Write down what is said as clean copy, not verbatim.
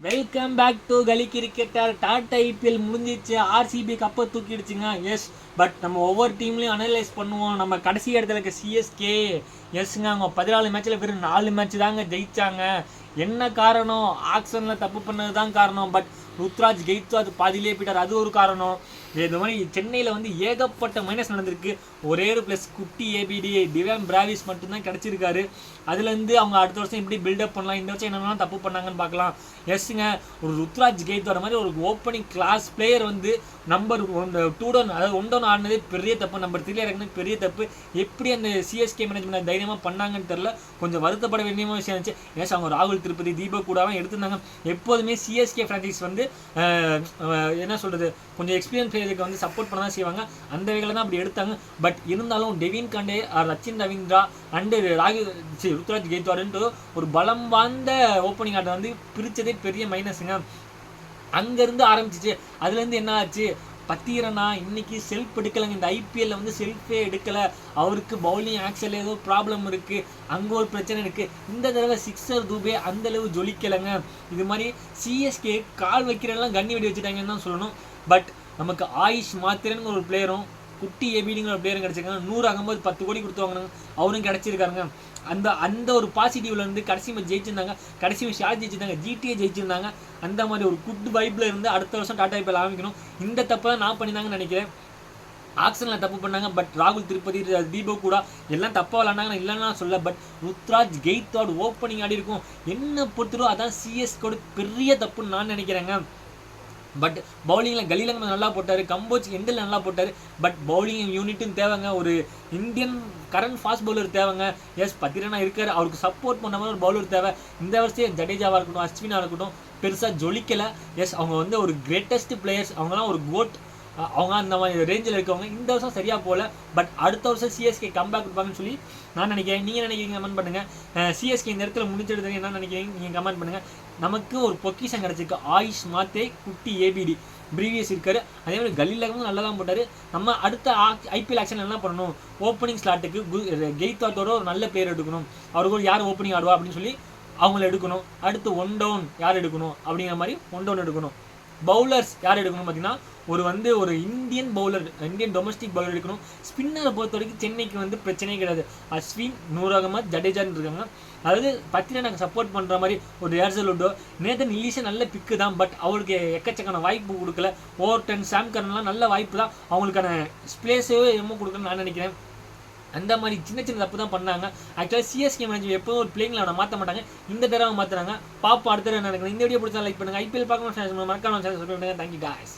Welcome back to கலி cricketer. Tata IPL முடிஞ்சிச்சு, RCB கப்பை தூக்கிடுச்சுங்க. எஸ், பட் நம்ம ஒவ்வொரு டீம்லையும் அனலைஸ் பண்ணுவோம். நம்ம கடைசி இடத்துல இருக்க சிஎஸ்கே எஸ்ங்க, அவங்க 14 மேட்ச்சில் வெறும் 4 மேட்ச் தாங்க ஜெயிச்சாங்க. என்ன காரணம்? ஆக்ஷனில் தப்பு பண்ணது தான் காரணம். பட் ருத்ராஜ் கெய்த்வாட் பாதியிலே போயிட்டார், அது ஒரு காரணம். இது மாதிரி சென்னையில் வந்து ஏகப்பட்ட மைனஸ் நடந்திருக்கு. ஒரே ஒரு ப்ளஸ் குட்டி ஏபிடி டிவான் பிராவிஸ் மட்டும்தான் கிடச்சிருக்காரு. அதுலேருந்து அவங்க அடுத்த வருஷம் எப்படி பில்டப் பண்ணலாம், இந்த வருஷம் என்னென்னலாம் தப்பு பண்ணாங்கன்னு பார்க்கலாம். எஸ்ங்க, ஒரு ருத்ராஜ் கெய்த்வாட் மாதிரி ஒரு ஓப்பனிங் கிளாஸ் பிளேயர் வந்து நம்பர் 2 டவுன், அதாவது 1 டவுன் ஆடினதே பெரிய தப்பு, நம்பர் 3 இறக்குனது பெரிய தப்பு. எப்படி அந்த சிஎஸ்கே மேனேஜ்மெண்ட் தைரியமாக பண்ணாங்கன்னு தெரில, கொஞ்சம் வருத்தப்பட வேண்டிய விஷயம் இருந்துச்சு. ஏஸ், அவங்க ராகுல் திருப்பதி தீபக் கூட எடுத்திருந்தாங்க. எப்போதுமே சிஎஸ்கே ஃப்ரான்ச்சைஸ் வந்து என்ன சொல்கிறது, கொஞ்சம் எக்ஸ்பீரியன்ஸ் பிளேயருக்கு வந்து சப்போர்ட் பண்ண தான் செய்வாங்க. அந்த வகையில் தான் அப்படி எடுத்தாங்க. பட் இருந்தாலும் Devon Conway, Rachin Ravindra and Ruturaj கெய்த்வாட்ன்ட்டு ஒரு பலம் வாய்ந்த ஓப்பனிங் ஆட்டை வந்து பிரித்ததே பெரிய மைனஸுங்க. அங்கேருந்து ஆரம்பிச்சிச்சு. அதுலேருந்து என்ன ஆச்சு, பத்தீரனா இன்னைக்கு செல்ஃப் எடுக்கலைங்க. இந்த ஐபிஎல்ல வந்து செல்ஃபே எடுக்கலை. அவருக்கு பவுலிங் ஆக்ஷனில் ஏதோ ப்ராப்ளம் இருக்குது, அங்கே ஒரு பிரச்சனை இருக்குது. இந்த தடவை சிக்ஸர் தூபே அந்தளவு ஜொலிக்கலைங்க. இது மாதிரி சிஎஸ்கே கால் வைக்கிறதெல்லாம் கண்ணி வெடி வச்சுட்டாங்கன்னு தான் சொல்லணும். பட் நமக்கு ஆயுஷ் மாத்திரன்னு ஒரு பிளேயரும் குட்டி ஏபிடிங்கிற ஒரு பிளேயரும் கிடச்சிருக்காங்க. 100 ஆகும்போது 10 கோடி கொடுத்துவாங்க, அவரும் கிடச்சிருக்காருங்க. அந்த ஒரு பாசிட்டிவ்ல இருந்து கடைசி மேட்ச் ஜெயிச்சிருந்தாங்க, கடைசி மேட்ச் யார் ஜெயிச்சிருந்தாங்க, ஜிடிஏ ஜெயிச்சிருந்தாங்க. அந்த மாதிரி ஒரு குட் வைப்ல இருந்து அடுத்த வருஷம் டாடா ஐபிஎல் ஆரம்பிக்கணும். இந்த தப்பு தான் நான் பண்ணியிருந்தாங்கன்னு நினைக்கிறேன். ஆக்ஷனில் தப்பு பண்ணாங்க. பட் ராகுல் திருப்பதி தீபக் கூட எல்லாம் தப்பாக விளாண்டாங்க, இல்லைன்னா சொல்ல. பட் ருத்ராஜ் கெய்த்வாட் ஓப்பனிங் ஆடி இருக்கும். என்ன பொறுத்தரும் அதான் சிஎஸ்கோட பெரிய தப்புன்னு நான் நினைக்கிறேங்க. பட் பவுலிங்கில் கலிலங்க நல்லா போட்டார், கம்போஜ் எண்டில் நல்லா போட்டார். பட் பவுலிங் யூனிட்டும் தேவைங்க, ஒரு இந்தியன் கரண்ட் ஃபாஸ்ட் பவுலர் தேவைங்க. எஸ், பத்திரனா இருக்கார், அவருக்கு சப்போர்ட் பண்ண மாதிரி ஒரு பவுலர் தேவை. இந்த வருஷம் ஜடேஜாவாக இருக்கட்டும், அஸ்வினாக இருக்கட்டும், பெருசாக ஜொலிக்கலை. எஸ், அவங்க வந்து ஒரு கிரேட்டஸ்ட் பிளேயர்ஸ், அவங்களாம் ஒரு கோட், அவங்க அந்த மாதிரி ரேஞ்சில் இருக்கவங்க. இந்த வருஷம் சரியாக போகல. பட் அடுத்த வருஷம் சிஎஸ்கே கம்பேக் கொடுப்பாங்கன்னு சொல்லி நான் நினைக்கிறேன். நீங்கள் நினைக்கிறீங்க கமெண்ட் பண்ணுங்கள். சிஎஸ்கே இந்த இடத்துல முடிச்செடுத்தது என்ன நினைக்கிறீங்க, நீங்கள் கமெண்ட் பண்ணுங்கள். நமக்கு ஒரு பொக்கிஷன் கிடச்சிருக்கு. ஆயுஷ் மாத்தே, குட்டி ஏபிடி ப்ரீவியஸ் இருக்காரு. அதே மாதிரி கலிலகமும் நல்லா தான் போட்டார். நம்ம அடுத்த ஐபிஎல் ஆக்ஷன் என்ன பண்ணணும், ஓப்பனிங் ஸ்லாட்டுக்கு கெய்த்வாட்டோட ஒரு நல்ல பிளேயர் எடுக்கணும். அவருக்கு யார் ஓப்பனிங் ஆடுவா அப்படின்னு சொல்லி அவங்கள எடுக்கணும். அடுத்து 1 டவுன் யார் எடுக்கணும் அப்படிங்கிற மாதிரி 1 டவுன் எடுக்கணும். பவுலர்ஸ் யார் எடுக்கணும் பார்த்தீங்கன்னா, ஒரு Indian bowler, Indian domestic bowler எடுக்கணும். ஸ்பின்னரை பொறுத்த வரைக்கும் சென்னைக்கு வந்து பிரச்சனையே கிடையாது. அஸ்வின், நூர் அகமது, ஜடேஜான்னு இருக்காங்க. அதாவது பத்திரனாக்கு சப்போர்ட் பண்ணுற மாதிரி ஒரு ஏர்சல் உண்டோ. நேதன் இலீஷா நல்ல பிக்கு தான். பட் அவருக்கு எக்கச்சக்கான வாய்ப்பு கொடுக்கல. ஓவர்டன், சாம் கரன்லாம் நல்ல வாய்ப்பு தான், அவங்களுக்கான ஸ்பேஸே என்னமோ கொடுக்கணும்னு நான் நினைக்கிறேன். அந்த மாதிரி சின்ன சின்ன தப்பு தான் பண்ணாங்க. ஆக்சுவலாக சிஎஸ்கே மேனேஜ் எப்போதும் ஒரு பிளேயிங்கில் அவனை மாற்ற மாட்டாங்க. இந்த தடவை மாற்றுறாங்க. பாப்பா அடுத்த தடவை நடக்குது. இந்த வீடியோ பிடிச்சா லைக் பண்ணுங்கள். ஐபிஎல் பார்க்கணும் மறக்காம. Thank you guys.